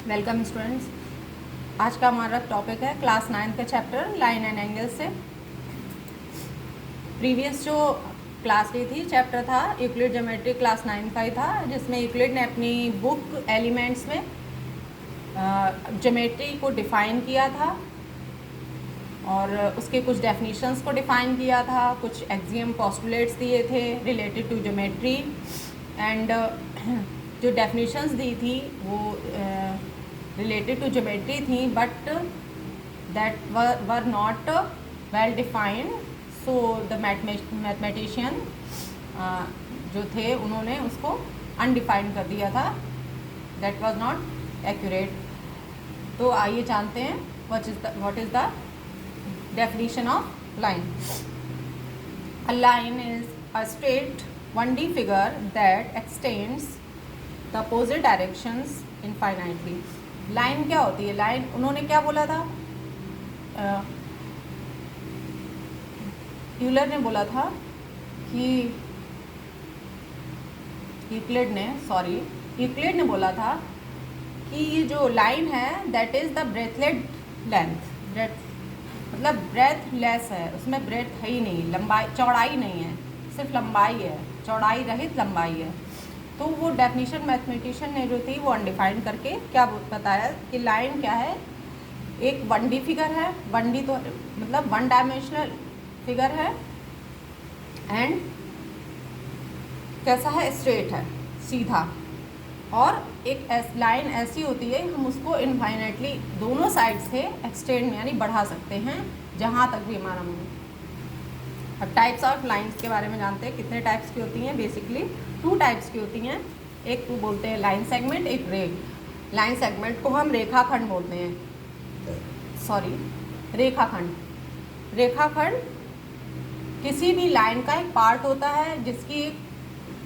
Welcome students. आज का हमारा टॉपिक है क्लास 9 का चैप्टर लाइन एंड एंगल से। प्रीवियस जो क्लास ली थी चैप्टर था यूक्लिड ज्योमेट्री क्लास 9 का ही था, जिसमें यूक्लिड ने अपनी बुक एलिमेंट्स में ज्योमेट्री को डिफ़ाइन किया था और उसके कुछ डेफिनेशंस को डिफ़ाइन किया था, कुछ एक्सियम पोस्टुलेट्स दिए थे रिलेटेड टू ज्योमेट्री एंड जो डेफिनेशंस दी थी वो related to geometry थी, but that were not well defined, so the mathematician जो थे उन्होंने उसको undefined कर दिया था, that was not accurate। तो आइए जानते हैं what is the definition of line। A line is a straight 1D figure that extends the opposite directions infinitely। Line क्या होती है? लाइन उन्होंने क्या बोला था? यूलर ने बोला था कि यूक्लिड ने बोला था कि ये जो लाइन है that is the breadthless length. Breadth मतलब ब्रेथ लेस है, उसमें ब्रेथ है ही नहीं, लंबाई चौड़ाई नहीं है, सिर्फ लंबाई है, चौड़ाई रहित लंबाई है। तो वो डेफिनेशन मैथमेटिशियन ने जो थी वो अनडिफाइन करके क्या बताया कि लाइन क्या है? एक 1D फिगर है, 1D तो मतलब 1 डायमेंशनल फिगर है एंड कैसा है? स्ट्रेट है, सीधा। और एक लाइन ऐसी होती है हम उसको इनफाइनाइटली दोनों साइड से एक्सटेंड यानी बढ़ा सकते हैं जहाँ तक भी हमारा मन। अब टाइप्स ऑफ लाइंस के बारे में जानते हैं। कितने टाइप्स की होती हैं? बेसिकली 2 टाइप्स की होती हैं। एक को बोलते हैं लाइन सेगमेंट, एक रेख। लाइन सेगमेंट को हम रेखाखंड बोलते हैं, रेखाखंड। रेखाखंड किसी भी लाइन का एक पार्ट होता है जिसकी एक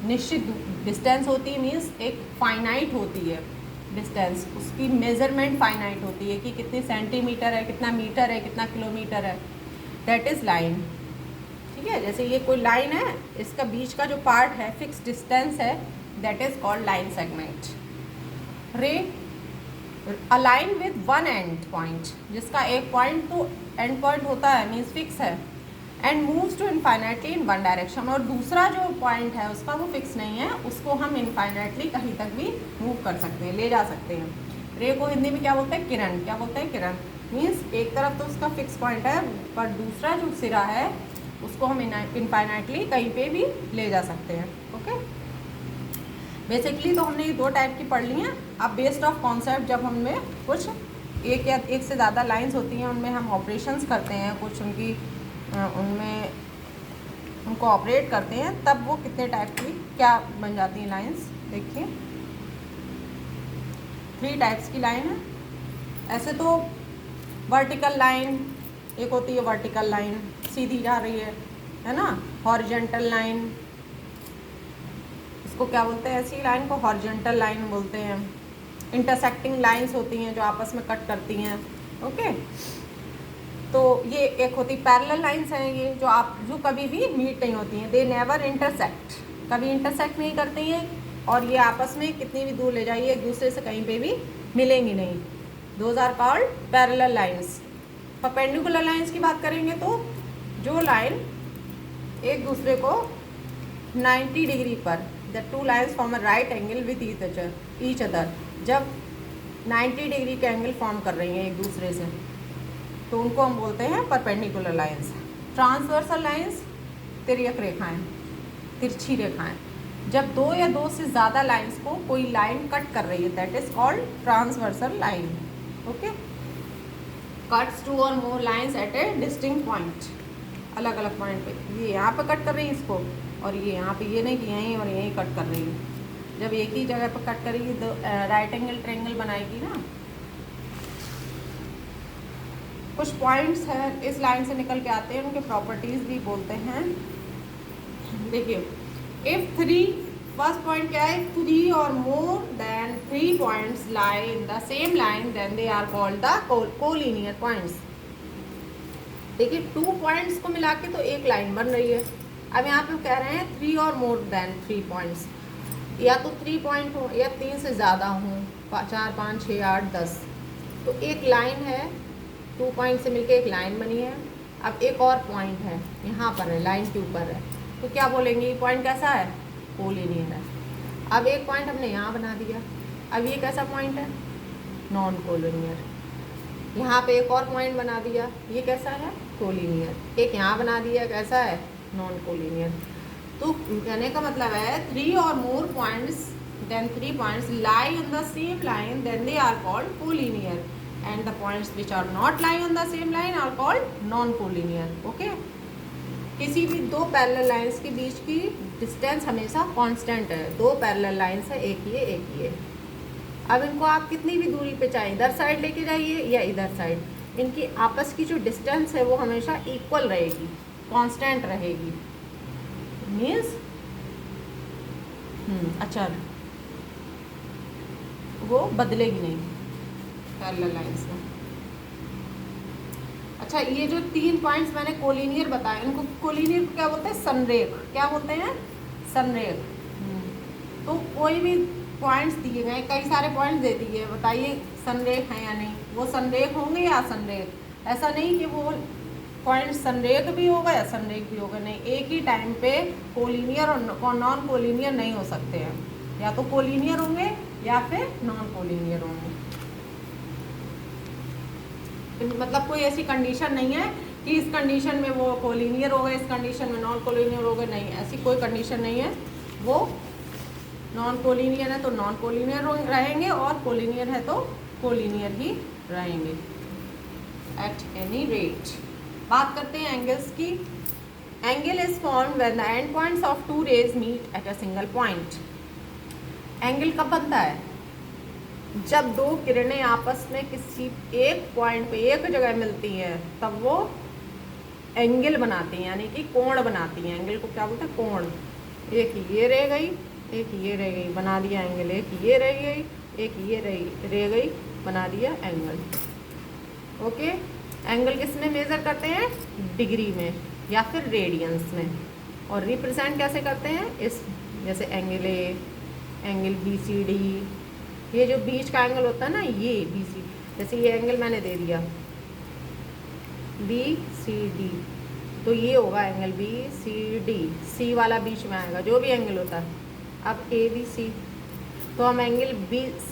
निश्चित डिस्टेंस होती है, मीन्स एक फाइनाइट होती है डिस्टेंस, उसकी मेजरमेंट फाइनाइट होती है कि कितनी सेंटीमीटर है, कितना मीटर है, कितना किलोमीटर है, दैट इज़ लाइन। ठीक है, जैसे ये कोई लाइन है, इसका बीच का जो पार्ट है फिक्स डिस्टेंस है, that is called line segment. Ray a line with one end point, जिसका एक पॉइंट तो एंड पॉइंट होता है, मीन्स फिक्स है, end moves to infinitely in one direction. और दूसरा जो पॉइंट है उसका वो फिक्स नहीं है, उसको हम इनफाइनाइटली कहीं तक भी मूव कर सकते हैं, ले जा सकते हैं। रे को हिंदी में क्या बोलते हैं? किरण। क्या बोलते हैं? किरण। मीन्स एक तरफ तो उसका फिक्स पॉइंट है, पर दूसरा जो सिरा है उसको हम इनफाइनाइटली कहीं पे भी ले जा सकते हैं। ओके, बेसिकली तो हमने ये 2 टाइप की पढ़ ली हैं। अब बेस्ड ऑफ कॉन्सेप्ट जब हमें कुछ एक या एक से ज़्यादा लाइंस होती हैं, उनमें हम ऑपरेशंस करते हैं, कुछ उनमें उनको ऑपरेट करते हैं, तब वो कितने टाइप की क्या बन जाती हैं लाइंस। देखिए 3 टाइप्स की लाइन है। ऐसे तो वर्टिकल लाइन एक होती है, वर्टिकल लाइन सीधी जा रही है ना। हॉरिजॉन्टल लाइन, इसको क्या बोलते हैं? ऐसी लाइन को हॉरिजॉन्टल लाइन बोलते हैं। इंटरसेक्टिंग लाइंस होती हैं जो आपस में कट करती हैं। ओके, तो ये एक होती पैरेलल लाइंस हैं, ये जो कभी भी मीट नहीं होती हैं, दे नेवर इंटरसेक्ट, कभी इंटरसेक्ट नहीं करती हैं, और ये आपस में कितनी भी दूर ले जाइए एक दूसरे से कहीं पे भी मिलेंगी नहीं। Those are called parallel lines. Perpendicular lines की बात करेंगे तो जो लाइन एक दूसरे को 90 डिग्री पर, the 2 lines form a right angle with each other, जब 90 डिग्री के एंगल फॉर्म कर रही हैं एक दूसरे से, तो उनको हम बोलते हैं परपेंडिकुलर लाइंस। ट्रांसवर्सल लाइंस तिर्यक रेखाएं, तिरछी रेखाएं, जब 2 या 2 से ज़्यादा लाइंस को कोई लाइन कट कर रही है, that is called transversal line. Okay, cuts 2 और more lines at a distinct point, अलग अलग पॉइंट पे। ये यहाँ पे कट कर रही है इसको, और ये यहाँ पे, ये नहीं कि यहीं और यहीं कट कर रही है। जब एक ही जगह पर कट करेगी तो राइट एंगल ट्रायंगल बनाएगी ना। कुछ पॉइंट्स हैं इस लाइन से निकल के आते हैं, उनके प्रॉपर्टीज भी बोलते हैं। देखिए, इफ 3 फर्स्ट पॉइंट क्या है? 3 और more than 3 points lie in the same line, then they are called the collinear points. देखिए 2 पॉइंट्स को मिला के तो एक लाइन बन रही है। अब यहाँ पे कह रहे हैं 3 और मोर देन 3 पॉइंट्स, या तो 3 पॉइंट हो या 3 से ज़्यादा हों, 4 5 6 8 10। तो एक लाइन है, 2 पॉइंट से मिलके एक लाइन बनी है। अब एक और पॉइंट है यहाँ पर है, लाइन के ऊपर है, तो क्या बोलेंगे ये पॉइंट कैसा है, कोलिनियर है। अब एक पॉइंट हमने यहाँ बना दिया, अब ये कैसा पॉइंट है, नॉन कोलिनियर। यहाँ पे एक और पॉइंट बना दिया, ये कैसा है, कोलिनियर। एक यहाँ बना दिया, कैसा है, नॉन कोलिनियर। तो कहने का मतलब है 3 or more points then 3 points lie on the same line, then they are called collinear, and the points which are not lying on the same line are called non-collinear. Okay? किसी भी दो parallel lines के बीच की distance हमेशा constant है। दो parallel lines है, एक ये एक ये। अब इनको आप कितनी भी दूरी पे चाहे इधर साइड लेके जाइए या इधर साइड, इनकी आपस की जो डिस्टेंस है वो हमेशा इक्वल रहेगी, कांस्टेंट रहेगी। मीन्स अच्छा, वो बदलेगी नहीं पैरेलल लाइंस में। अच्छा, ये जो 3 पॉइंट्स मैंने कोलिनियर बताए, इनको कोलिनियर को क्या बोलते हैं, संरेख। क्या बोलते हैं, संरेख। तो कोई भी पॉइंट्स दिए गए, कई सारे पॉइंट्स दे दिए, बताइए संरेख हैं या नहीं। वो संरेख होंगे या असंरेख, ऐसा नहीं कि वो पॉइंट संरेख भी होगा या संरेख भी होगा, नहीं। एक ही टाइम पे कोलिनियर और नॉन कोलिनियर नहीं हो सकते हैं, या तो कोलिनियर होंगे या फिर नॉन कोलिनियर होंगे। मतलब कोई ऐसी कंडीशन नहीं है कि इस कंडीशन में वो कोलिनियर होगा, इस कंडीशन में नॉन कोलिनियर होगा, नहीं, ऐसी कोई कंडीशन नहीं है। वो नॉन कोलिनियर है तो नॉन कोलिनियर रहेंगे, और कोलिनियर है तो कोलिनियर ही रहेंगे एट एनी रेट। बात करते हैं एंगल्स की। Angle is formed when the end points of 2 rays meet at a single point. Angle कब बनता है, जब दो किरणें आपस में किसी एक पॉइंट पे एक जगह मिलती हैं, तब वो एंगल बनाती हैं, यानी कि कोण बनाती हैं। एंगल को क्या बोलते हैं, कोण। एक ये रह गई, एक ये रह गई, बना दिया एंगल। एक ये रह गई, एक ये रह गई, बना दिया एंगल। ओके, एंगल किस में मेज़र करते हैं, डिग्री में या फिर रेडियंस में। और रिप्रेजेंट कैसे करते हैं, इस जैसे एंगल ए, एंगल BCD, ये जो बीच का एंगल होता है ना, ये BC, जैसे ये एंगल मैंने दे दिया BCD, तो ये होगा एंगल BCD। C वाला बीच में आएगा, जो भी एंगल होता है। अब ABC, तो हम एंगल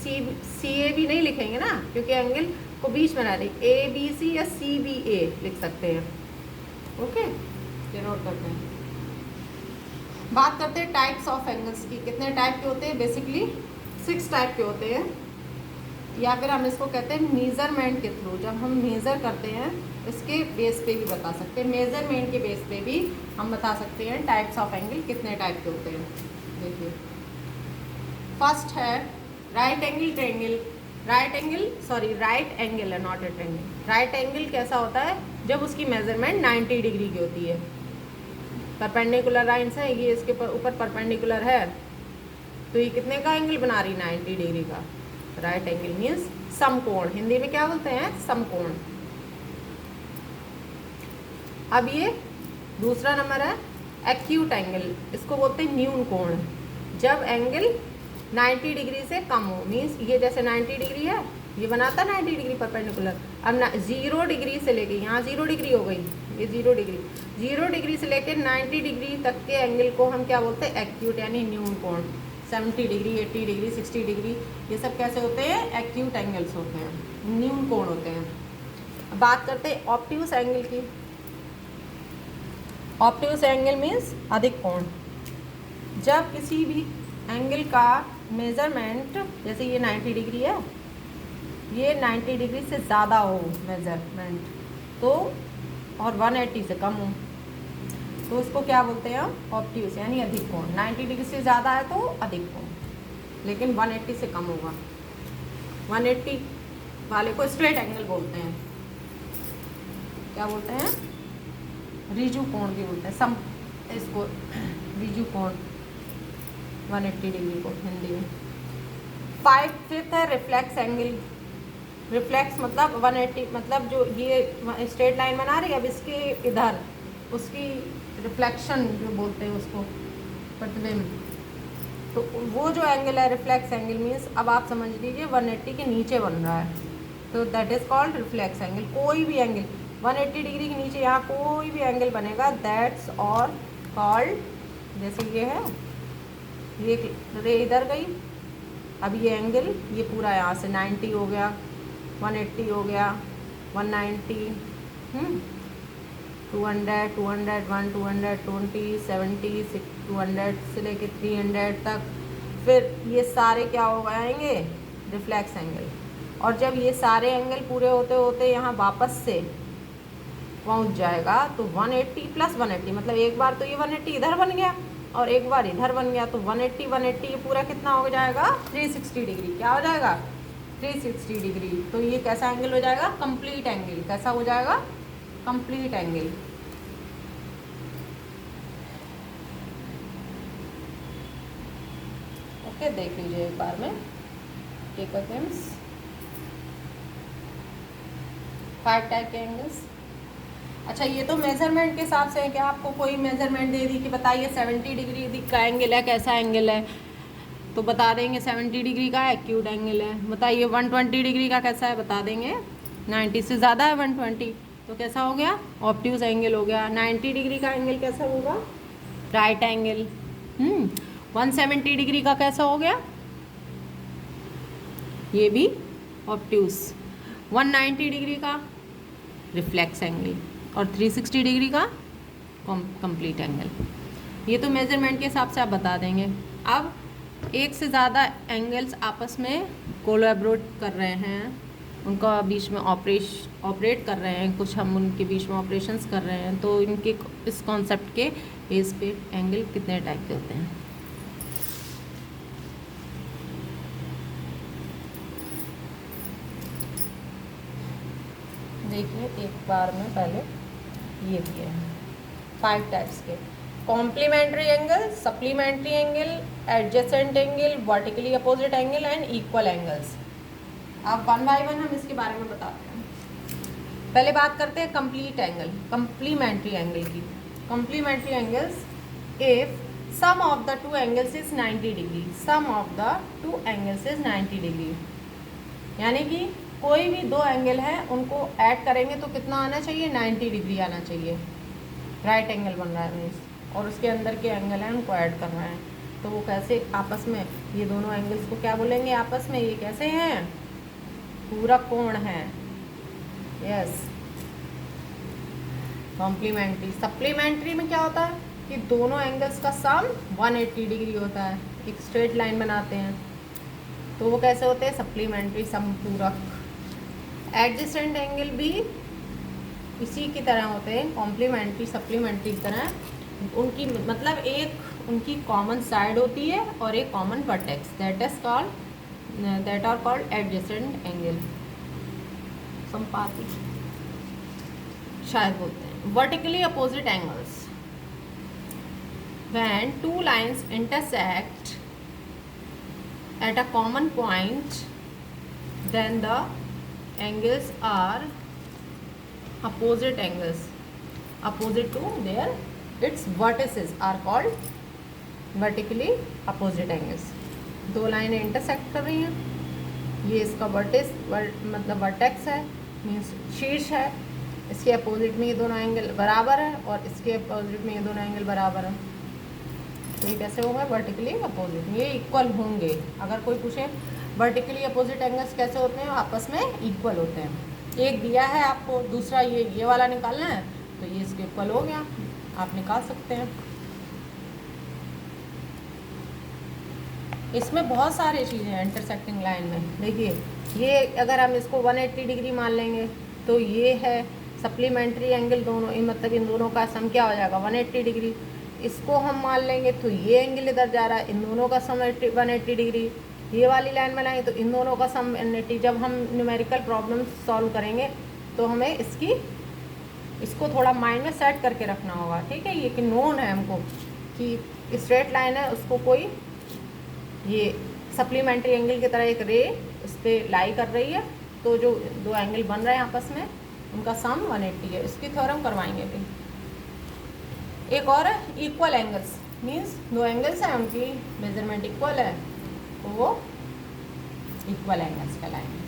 CA भी नहीं लिखेंगे ना, क्योंकि एंगल को बीच में ला रही। ABC या CBA लिख सकते हैं। ओके, ये नोट करते हैं। बात करते हैं टाइप्स ऑफ एंगल्स की। कितने टाइप के होते हैं, बेसिकली 6 टाइप के होते हैं, या फिर हम इसको कहते हैं मेज़रमेंट के थ्रू। जब हम मेज़र करते हैं, इसके बेस पे भी बता सकते हैं, मेज़रमेंट के बेस पे भी हम बता सकते हैं टाइप्स ऑफ एंगल कितने टाइप के होते हैं। देखिए, फर्स्ट है right angle triangle. Right angle है, not a triangle. Right angle कैसा होता है, जब उसकी मेजरमेंट 90 डिग्री की होती है। परपेंडिकुलर लाइन्स है, ये इसके ऊपर परपेंडिकुलर है, तो ये कितने का एंगल बना रही, 90 डिग्री का। राइट एंगल मीन्स समकोण, हिंदी में क्या बोलते हैं, समकोण। अब ये दूसरा नंबर है एक्यूट एंगल, इसको बोलते हैं न्यून कोण। जब एंगल 90 डिग्री से कम हो, मीन्स ये जैसे 90 डिग्री है, ये बनाता 90 डिग्री परपेंडिकुलर। अब 0 डिग्री से लेके यहाँ 0 डिग्री हो गई, ये 0 डिग्री से लेकर 90 डिग्री तक के एंगल को हम क्या बोलते हैं, एक्यूट यानी न्यून कोण। 70 डिग्री, 80 डिग्री, 60 डिग्री, ये सब कैसे होते हैं, एक्यूट एंगल्स होते हैं, न्यून कोण होते हैं। बात करते हैं ऑब्ट्यूस एंगल की। ऑब्ट्यूस एंगल मीन्स अधिक कोण। जब किसी भी एंगल का मेजरमेंट, जैसे ये 90 डिग्री है, ये 90 डिग्री से ज़्यादा हो मेजरमेंट, तो और 180 से कम हो, तो उसको क्या बोलते हैं, ऑब्ट्यूस यानी अधिक कोण। 90 डिग्री से ज़्यादा है तो अधिक कोण, लेकिन 180 से कम होगा। 180 वाले को स्ट्रेट एंगल बोलते हैं। क्या बोलते हैं, रिजु कोण भी बोलते हैं। इसको रिजु कोण 180 डिग्री को हिंदी में। फिफ्थ है रिफ्लेक्स एंगल। रिफ्लेक्स मतलब 180, मतलब जो ये स्ट्रेट लाइन बना रही है, अब इसके इधर उसकी रिफ्लेक्शन जो बोलते हैं उसको, प्रतिबिंब। तो वो जो एंगल है रिफ्लेक्स एंगल मीन्स अब आप समझ लीजिए 180 के नीचे बन रहा है, तो that is called reflex angle. कोई भी एंगल 180 डिग्री के नीचे यहाँ कोई भी एंगल बनेगा दैट्स और कॉल्ड, जैसे ये है, ये रे इधर गई, अब ये एंगल ये पूरा यहाँ से 90 हो गया, 180 हो गया, 190, 200, 201, 220, 70, 200 से लेके 300 तक, फिर ये सारे क्या हो जाएंगे रिफ्लेक्स एंगल। और जब ये सारे एंगल पूरे होते होते यहाँ वापस से पहुँच जाएगा तो 180 प्लस 180, मतलब एक बार तो ये 180 इधर बन गया और एक बार इधर बन गया, तो 180 180 ये पूरा कितना हो जाएगा 360 डिग्री। क्या हो जाएगा 360 डिग्री। तो ये कैसा एंगल हो जाएगा कंप्लीट एंगल। कैसा हो जाएगा कंप्लीट एंगल। ओके, देख लीजिए एक बार में। टेक अगेंस्ट 5 टाइप के एंगल्स। अच्छा, ये तो मेजरमेंट के हिसाब से है कि आपको कोई मेजरमेंट दे दी कि बताइए 70 डिग्री का एंगल है, कैसा एंगल है, तो बता देंगे 70 डिग्री का एक्यूट एंगल है। बताइए 120 डिग्री का कैसा है, बता देंगे 90 से ज़्यादा है 120, तो कैसा हो गया ऑब्ट्यूज एंगल हो गया। 90 डिग्री का एंगल कैसा होगा राइट एंगल। 170 डिग्री का कैसा हो गया, ये भी ऑब्ट्यूज। 190 डिग्री का रिफ्लेक्स एंगल और 360 डिग्री का कंप्लीट एंगल। ये तो मेजरमेंट के हिसाब से आप बता देंगे। अब एक से ज़्यादा एंगल्स आपस में कोलैबोरेट कर रहे हैं, उनका बीच में ऑपरेट कर रहे हैं, कुछ हम उनके बीच में ऑपरेशंस कर रहे हैं, तो इनके इस कॉन्सेप्ट के बेस पे एंगल कितने टाइप के होते हैं। देखिए एक बार में पहले ये दिए हैं 5 टाइप्स के। Complementary angle, supplementary angle, adjacent angle, vertically opposite angle and equal angles. अब 1 बाय 1 हम इसके बारे में बताते हैं। पहले बात करते हैं कंप्लीट एंगल, कॉम्प्लीमेंट्री एंगल की। Complementary angles if sum of the 2 angles is 90 degree, sum of the 2 angles is 90 degree, यानी कि कोई भी 2 एंगल है उनको ऐड करेंगे तो कितना आना चाहिए 90 डिग्री आना चाहिए। राइट एंगल बन रहा है मीन्स, और उसके अंदर के एंगल हैं उनको ऐड करना है, तो वो कैसे आपस में, ये दोनों एंगल्स को क्या बोलेंगे आपस में, ये कैसे हैं पूरा कोण है। Yes, complementary. सप्लीमेंट्री में क्या होता है कि दोनों एंगल्स का सम 180 डिग्री होता है, एक स्ट्रेट लाइन बनाते हैं, तो वो कैसे होते हैं सप्लीमेंट्री, समपूरक। एडजेसेंट एंगल भी इसी की तरह होते हैं, कॉम्प्लीमेंट्री सप्लीमेंट्री की तरह। उनकी मतलब एक उनकी कॉमन साइड होती है और एक common vertex, that are called adjacent angle, संपाती शायद बोलते हैं। Vertically opposite angles, when 2 lines intersect at a common point, then the angles are opposite angles, opposite to their its vertices are called vertically opposite angles। 2 लाइनें intersect कर रही हैं, ये इसका वर्टिस मतलब वर्टेक्स है, मीन्स शीर्ष है, इसके अपोजिट में ये दोनों एंगल बराबर है और इसके अपोजिट में ये दोनों एंगल बराबर है, तो ये कैसे होंगे वर्टिकली अपोजिट, ये इक्वल होंगे। अगर कोई पूछे वर्टिकली अपोजिट एंगल्स कैसे होते हैं, आपस में इक्वल होते हैं। एक दिया है आपको, दूसरा ये वाला निकालना है, तो ये इसके इक्वल हो गया, आप निकाल सकते हैं। इसमें बहुत सारी चीज़ें हैं इंटरसेक्टिंग लाइन में। देखिए ये अगर हम इसको 180 डिग्री मान लेंगे तो ये है सप्लीमेंट्री एंगल, दोनों मतलब इन दोनों का सम क्या हो जाएगा 180 डिग्री। इसको हम मान लेंगे तो ये एंगल इधर जा रहा है, इन दोनों का सम 180 डिग्री। ये वाली लाइन बनाएंगे तो इन दोनों का सम 180। जब हम न्यूमेरिकल प्रॉब्लम सॉल्व करेंगे तो हमें इसको थोड़ा माइंड में सेट करके रखना होगा, ठीक है। ये कि नोन है हमको कि स्ट्रेट लाइन है, उसको कोई ये सप्लीमेंट्री एंगल की तरह एक रे उस पर लाई कर रही है, तो जो 2 एंगल बन रहे हैं आपस में उनका सम 180 है। इसकी थ्योरम करवाएंगे अभी। एक और है इक्वल एंगल्स। मीन्स दो एंगल्स हैं, उनकी मेजरमेंट इक्वल है तो वो इक्वल एंगल्स कहलाएंगे।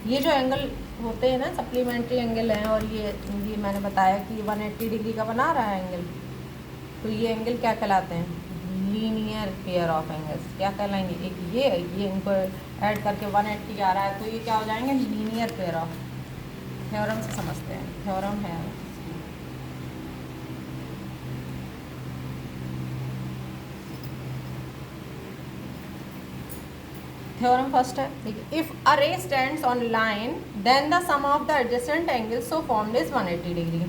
ये जो एंगल होते हैं ना सप्लीमेंट्री एंगल हैं, और ये मैंने बताया कि 180 डिग्री का बना रहा है एंगल, तो ये एंगल क्या कहलाते हैं? Linear pair of angles. क्या कहलाएंगे? एक ये इनको ऐड करके 180 आ रहा है, तो ये क्या हो जाएंगे? Linear pair of. थ्योरम से समझते हैं, थ्योरम है थ्योरम फर्स्ट है, देखिए, if a ray stands on line then the sum of the adjacent angles so formed is 180 degree.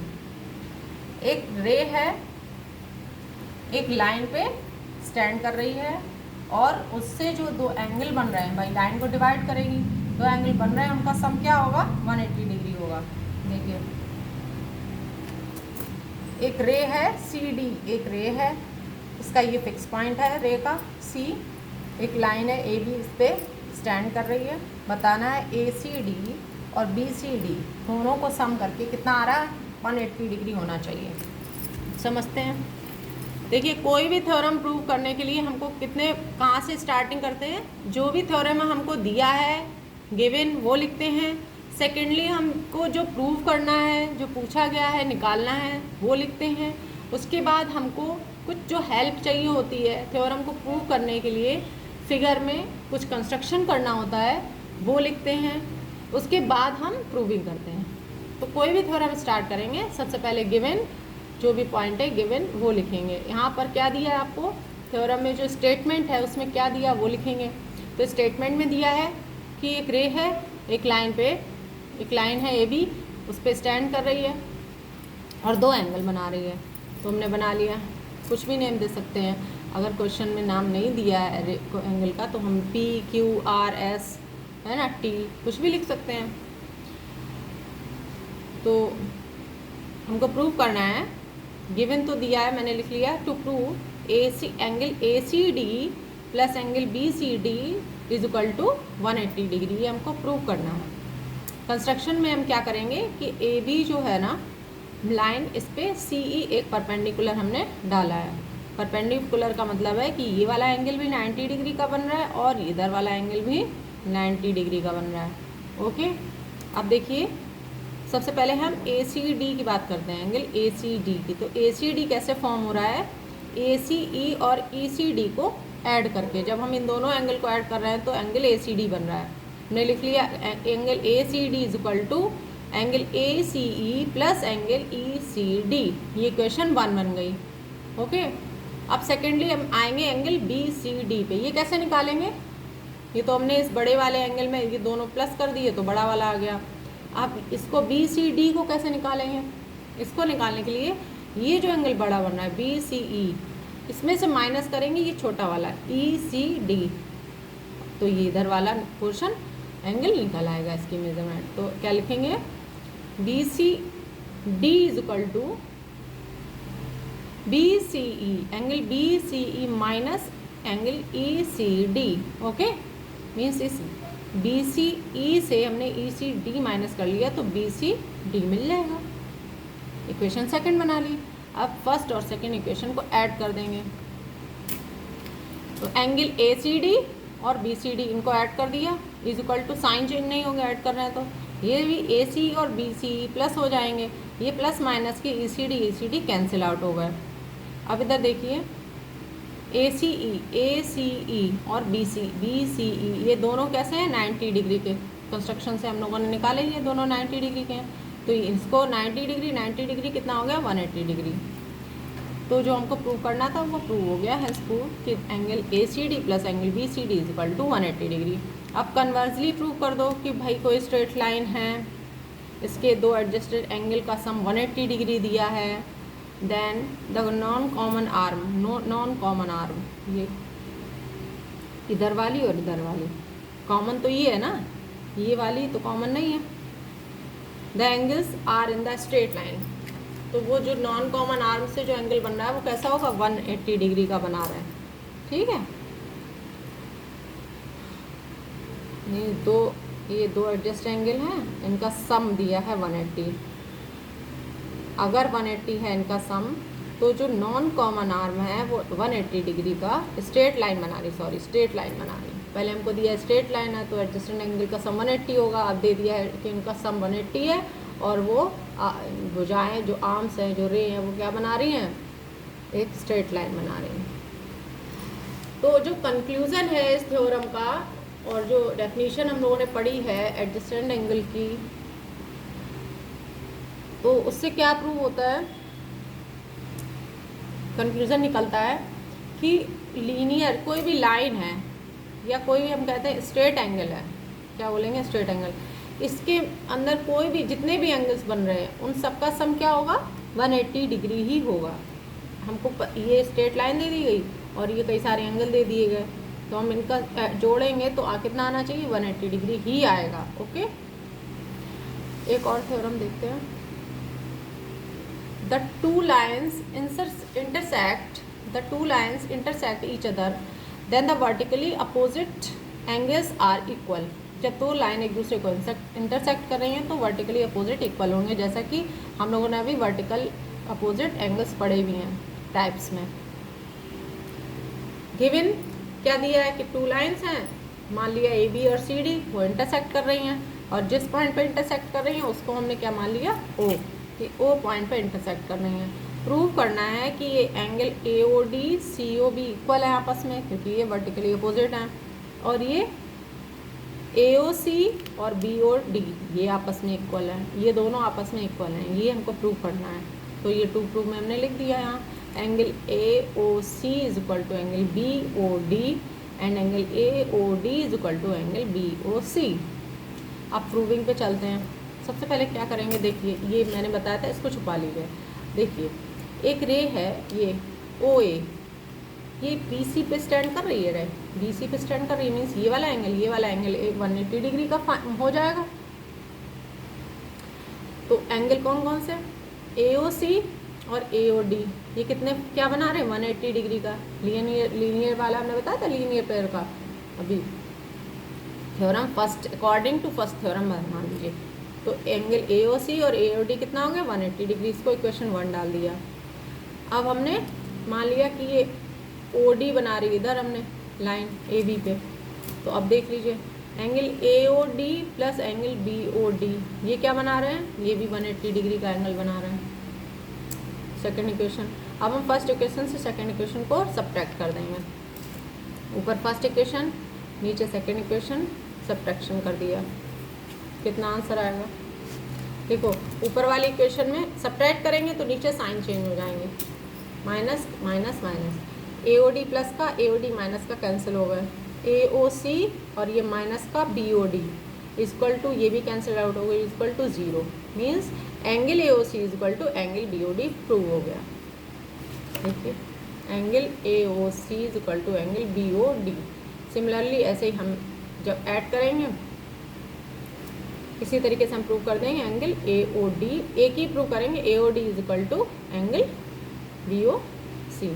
एक रे है, एक लाइन पे स्टैंड कर रही है, और उससे जो दो एंगल बन रहे हैं, भाई लाइन को डिवाइड करेगी, दो एंगल बन रहे हैं, उनका सम क्या होगा? 180 डिग्री होगा। देखिए, एक रे है CD, एक रे है, इसका ये फिक्स पॉइंट है रे का C, एक लाइन है AB, इस पर स्टैंड कर रही है। बताना है ACD और BCD दोनों को सम करके कितना आ रहा है? 180 डिग्री होना चाहिए। समझते हैं। देखिए, कोई भी थ्योरम प्रूव करने के लिए हमको कहाँ से स्टार्टिंग करते हैं? जो भी थ्योरम हमको दिया है गिवन वो लिखते हैं। सेकेंडली हमको जो प्रूव करना है, जो पूछा गया है निकालना है, वो लिखते हैं। उसके बाद हमको कुछ जो हेल्प चाहिए होती है थ्योरम को प्रूव करने के लिए, फिगर में कुछ कंस्ट्रक्शन करना होता है, वो लिखते हैं। उसके बाद हम प्रूविंग करते हैं। तो कोई भी थ्योरम स्टार्ट करेंगे, सबसे पहले गिवन, जो भी पॉइंट है गिवन वो लिखेंगे। यहाँ पर क्या दिया है आपको थ्योरम में, जो स्टेटमेंट है उसमें क्या दिया वो लिखेंगे। तो स्टेटमेंट में दिया है कि एक रे है, एक लाइन है AB, उस पर स्टैंड कर रही है और दो एंगल बना रही है। तो हमने बना लिया, कुछ भी नेम दे सकते हैं। अगर क्वेश्चन में नाम नहीं दिया है एंगल का, तो हम PQRS है ना, T, कुछ भी लिख सकते हैं। तो हमको प्रूव करना है, गिवन तो दिया है, मैंने लिख लिया, to prove angle ACD plus angle BCD is equal to 180 degree. ये हमको प्रूव करना है। कंस्ट्रक्शन में हम क्या करेंगे कि AB जो है ना लाइन, इस पर CE एक परपेंडिकुलर हमने डाला है। परपेंडिकुलर का मतलब है कि ये वाला एंगल भी 90 डिग्री का बन रहा है और इधर वाला एंगल भी 90 डिग्री का बन रहा है। ओके, अब देखिए, सबसे पहले हम ACD की बात करते हैं, एंगल ACD की। तो ACD कैसे फॉर्म हो रहा है? ACE और ECD को ऐड करके, जब हम इन दोनों एंगल को ऐड कर रहे हैं तो एंगल ACD बन रहा है। हमने लिख लिया angle ACD is equal to angle ACE plus angle ECD। ये इक्वेशन 1 बन गई। ओके, अब सेकेंडली हम आएंगे एंगल BCD पे। ये कैसे निकालेंगे? ये तो हमने इस बड़े वाले एंगल में ये दोनों प्लस कर दिए तो बड़ा वाला आ गया। अब इसको BCD को कैसे निकालेंगे? इसको निकालने के लिए ये जो एंगल बड़ा बन रहा है BCE, इसमें से माइनस करेंगे ये छोटा वाला ECD, तो ये इधर वाला पोर्शन एंगल निकल आएगा इसकी मेजरमेंट। तो क्या लिखेंगे? BCD is equal to BCE, angle BCE minus angle ECD। Okay, means इस BCE से हमने ECD माइनस कर लिया तो BCD मिल जाएगा। इक्वेशन सेकंड बना ली। अब फर्स्ट और सेकंड इक्वेशन को ऐड कर देंगे। तो एंगल ACD और BCD इनको ऐड कर दिया, is equal to, sign change नहीं होगा ऐड कर रहे हैं तो ये भी AC और BCE प्लस हो जाएंगे। ये प्लस माइनस के ECD कैंसिल आउट हो गए। अब इधर देखिए, ACE और BCE ये दोनों कैसे हैं? 90 डिग्री के। कंस्ट्रक्शन से हम लोगों ने निकाले ये दोनों 90 डिग्री के हैं। तो इसको 90 डिग्री कितना हो गया? 180 डिग्री। तो जो हमको प्रूव करना था वो प्रूव हो गया है प्रूव कि angle ACD plus angle BCD is equal to 180 degree. अब कन्वर्सली प्रूव कर दो कि भाई कोई स्ट्रेट लाइन है, इसके दो एडजस्टेड एंगल का सम 180 डिग्री दिया है, then the non common arm, ये इधर वाली और इधर वाली, कॉमन तो ये है ना, ये वाली तो कॉमन नहीं है। The angles are in the straight line, तो वो जो नॉन कॉमन आर्म से जो एंगल बन रहा है वो कैसा होगा? 180 डिग्री का बना रहा है। ठीक है, नहीं तो ये दो एडजस्ट एंगल हैं, इनका सम दिया है 180। अगर 180 है इनका सम, तो जो नॉन कॉमन आर्म है वो 180 डिग्री का स्ट्रेट लाइन बना रही, स्ट्रेट लाइन बना रही। पहले हमको दिया है स्ट्रेट लाइन है तो एडजस्टेंट एंगल का सम 180 होगा। अब दे दिया है कि इनका सम 180 है और वो भुजाएं जो आर्म्स हैं, जो रे हैं, वो क्या बना रही हैं, एक स्ट्रेट लाइन बना रही हैं। तो जो कंक्लूज़न है इस थ्योरम का और जो डेफिनेशन हम लोगों ने पढ़ी है एडजस्टेंट एंगल की, तो उससे क्या प्रूव होता है, कंक्लूज़न निकलता है कि लीनियर कोई भी लाइन है या कोई भी हम कहते हैं स्ट्रेट एंगल है, क्या बोलेंगे, स्ट्रेट एंगल, इसके अंदर कोई भी जितने भी एंगल्स बन रहे हैं उन सबका सम क्या होगा, 180 डिग्री ही होगा। हमको ये स्ट्रेट लाइन दे दी गई और ये कई सारे एंगल दे दिए गए, तो हम इनका जोड़ेंगे तो कितना आना चाहिए, 180 डिग्री ही आएगा। ओके, एक और थ्योरम देखते हैं। The two lines intersect each other, then the vertically opposite angles are equal। जब दो लाइन एक दूसरे को इंटरसेक्ट कर रही हैं तो वर्टिकली अपोजिट इक्वल होंगे, जैसा कि हम लोगों ने अभी वर्टिकल अपोजिट एंगल्स पढ़े भी हैं टाइप्स में। गिवन क्या दिया है कि टू लाइन्स हैं, मान लिया ए बी और सी डी, वो इंटरसेक्ट कर रही हैं और जिस पॉइंट पे इंटरसेक्ट कर रही हैं उसको हमने क्या मान लिया, ओ, कि ओ पॉइंट पे इंटरसेक्ट कर रही हैं। प्रूव करना है कि ये angle A O D C O B equal है आपस में, क्योंकि ये वर्टिकली अपोजिट हैं, और ये ए ओ सी और बी ओ डी ये आपस में इक्वल हैं, ये दोनों आपस में इक्वल हैं, ये हमको प्रूव करना है। तो ये टू प्रूव में हमने लिख दिया यहाँ, angle A O C is equal to angle B O D and angle A O D is equal to angle B O C. अब प्रूविंग पे चलते हैं। सबसे पहले क्या करेंगे, देखिए ये मैंने बताया था, इसको छुपा लीजिए। देखिए एक रे है ये ओ ए, ये बी सी पे स्टैंड कर रही है, रे बी सी पे स्टैंड कर रही है, मीन्स ये वाला एंगल 180 डिग्री का हो जाएगा। तो एंगल कौन कौन से, ए ओ सी और ए ओ डी, ये कितने क्या बना रहे हैं, 180 डिग्री का। लीनियर वाला हमने बताया था, लीनियर पेयर का अभी theorem first, according to first theorem मान लीजिए। तो एंगल ए ओ सी और ए ओ डी कितना हो गया, 180 डिग्री। इसको इक्वेशन 1 डाल दिया। अब हमने मान लिया कि ये ओ डी बना रही है, इधर हमने लाइन ए बी पे, तो अब देख लीजिए angle A O D plus angle B O D, ये क्या बना रहे हैं, ये भी 180 डिग्री का एंगल बना रहे हैं। सेकेंड इक्वेशन, अब हम फर्स्ट इक्वेशन से सेकेंड इक्वेशन को सब्ट्रैक्ट कर देंगे। ऊपर फर्स्ट इक्वेशन, नीचे सेकेंड इक्वेशन, सब्ट्रैक्शन कर दिया, कितना आंसर आएगा। देखो ऊपर वाली इक्वेशन में सब्ट्रैक्ट करेंगे तो नीचे साइन चेंज हो जाएंगे, minus minus minus, A O D plus का ए ओ डी माइनस का कैंसिल हो गया, ए ओ सी और ये माइनस का B O D equal to, ये भी कैंसिल आउट हो गई, equal to 0, means angle A O C equal to angle B O D prove हो गया। देखिए angle A O C equal to angle B O D. Similarly ऐसे ही हम जब ऐड करेंगे इसी तरीके से हम प्रूव कर देंगे एंगल ए ओ डी, एक ही प्रूव करेंगे, A O D is equal to angle B O C.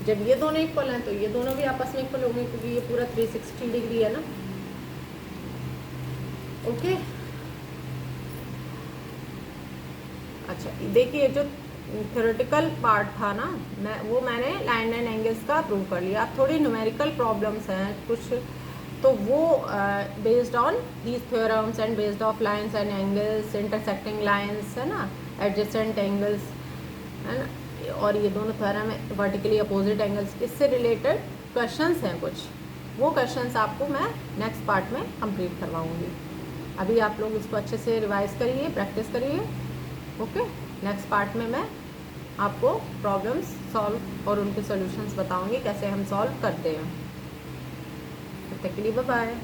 जब ये दोनों इक्वल हैं तो ये दोनों भी आपस में इक्वल होंगे, क्योंकि ये पूरा 360 डिग्री है ना। ओके, अच्छा देखिए जो थ्योरेटिकल पार्ट था ना, मैंने लाइन एंड एंगल्स का प्रूव कर लिया। अब थोड़ी न्यूमेरिकल प्रॉब्लम्स हैं कुछ, तो वो based on these theorems and based of lines and angles, intersecting lines है ना, एडजेसेंट एंगल्स है ना, और ये दोनों थ्योरम है वर्टिकली अपोजिट एंगल्स, इससे रिलेटेड क्वेश्चंस हैं कुछ, वो क्वेश्चंस आपको मैं नेक्स्ट पार्ट में कंप्लीट करवाऊंगी। अभी आप लोग इसको अच्छे से रिवाइज करिए, प्रैक्टिस करिए। ओके, नेक्स्ट पार्ट में मैं आपको प्रॉब्लम्स सॉल्व और उनके सॉल्यूशंस बताऊंगी, कैसे हम सॉल्व करते हैं। तब तक के लिए बाय बाय।